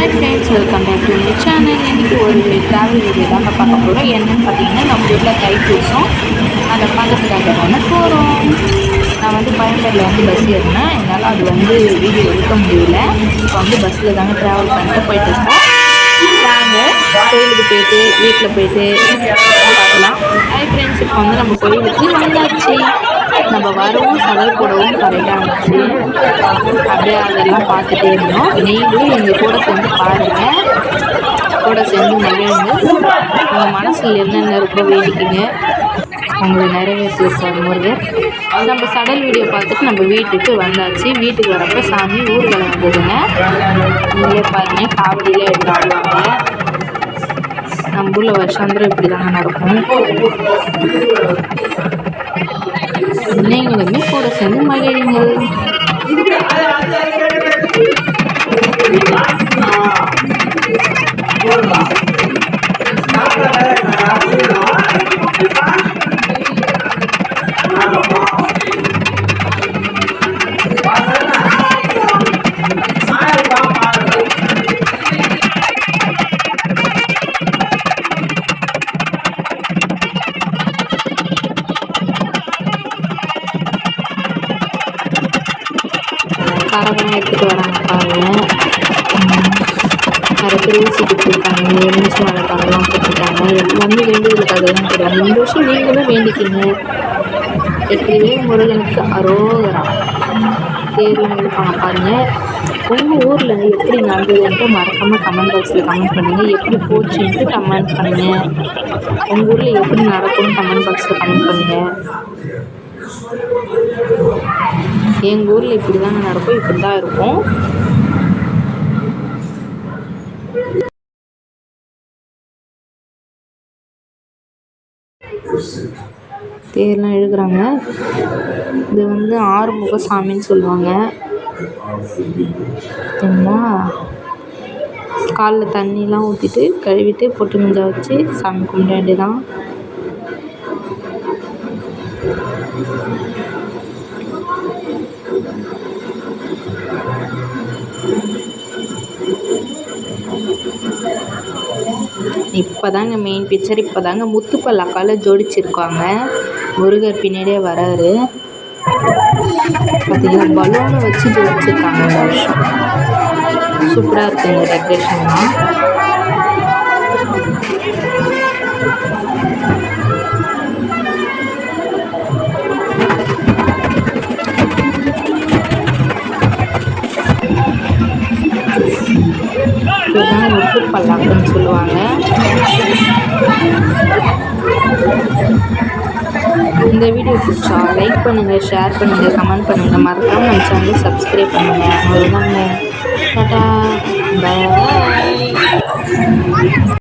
Hi friends, welcome back to my channel. இன்றைக்கி ஒரு travel video தான் பார்க்க போகிறோம். என்னென்னு பார்த்தீங்கன்னா, நம்ம ஊரில் தைப்பூசம் அதை பார்க்கறதுக்காக தானே போகிறோம். நான் கோயம்பேட்டில் பஸ் ஏறினேன். என்னால் அது வீடியோ எடுக்க முடியல. இப்போ பஸ்ஸில் தாங்க ட்ராவல் பண்ணிட்டு போயிட்டுருக்கோம். நாங்கள் கோயிலுக்கு போயிட்டு வீட்டில் போயிட்டு பார்க்கலாம். ஹாய் ஃப்ரெண்ட்ஸ், இப்போ நம்ம கோயிலுக்கு வந்தாச்சு. நம்ம வரவும் சடல் போடவும் கரெக்டாக இருந்துச்சு. அப்படியே அதெல்லாம் பார்த்துட்டே இருந்தோம். நீங்களும் எங்கள் கூட சேர்ந்து பாருங்கள், கூட சேர்ந்து மகிழ்ந்து உங்கள் மனசில் என்னென்ன இருக்கோ வேண்டிக்கிங்க, உங்களை நிறைவேற்றிருக்கார் முருகர். நம்ம சடல் வீடியோ பார்த்துட்டு நம்ம வீட்டுக்கு வந்தாச்சு. வீட்டுக்கு வரப்போ சாமி ஊர்வலம் வந்ததுங்க. நீங்களே பாருங்கள், காவடியில் எடுத்தாடுவாங்க. நம்ம ஊரில் வருஷாந்திரம் இப்படி தாங்க நடக்கும். நீங்களுமே கூட சேர்ந்து மகிழுங்கள். கரகம் எடுத்துகிட்டு வராங்க பாருங்கள். நிறைய பேர் ஊசி கொடுத்துருக்காங்க, எலுமிச்சி மலை கரகம் கொடுத்துருக்காங்க. வேண்டியதுக்காக தான் தருவாங்க. இந்த வருஷம் நீங்களும் வேண்டிக்கிங்க. வெற்றிவே முருகனுக்கு அரோகரா. தேர்வு இருப்பாங்க பாருங்கள். உங்கள் ஊரில் எப்படி நடந்ததுன்ட்டு மறக்காமல் கமெண்ட் பாக்ஸில் கமெண்ட் பண்ணுங்கள். எப்படி போச்சுன்ட்டு கமெண்ட் பண்ணுங்கள். உங்கள் ஊரில் எப்படி நடக்கும்னு கமெண்ட் பாக்ஸில் கமெண்ட் பண்ணுங்கள். எங்கள் ஊரில் இப்படி தாங்க நடக்கும், இப்படி தான் இருக்கும். தேர்லாம் இழுக்கிறாங்க. இது ஆறுமுக சாமின்னு சொல்லுவாங்க. சரிங்களா, காலில் தண்ணிலாம் ஊற்றிட்டு கழுவிட்டு பொட்டு மஞ்சள் வச்சு சாமி கும்பிட வேண்டியதான். இப்போதாங்க மெயின் பிக்சர். இப்போதாங்க முத்து பல்லாக்கால் ஜோடிச்சிருக்காங்க. முருகர் பின்னாடியே வராரு. பார்த்தீங்கன்னா பலூனை வச்சு ஜோடிச்சிருக்காங்க. இந்த வருஷம் சூப்பராக இருக்குது இந்த டெக்கரேஷன்லாம். இதுதான் முத்து பல்லாக்குன்னு சொல்லுவாங்க. இந்த வீடியோ பிடிச்சா லைக் பண்ணுங்கள், ஷேர் பண்ணுங்கள், கமெண்ட் பண்ணுங்கள். மறக்காமல் நம்ம சேனலை சப்ஸ்கிரைப் பண்ணுங்கள். அவ்வளோதாங்க. டாடா, பாய்.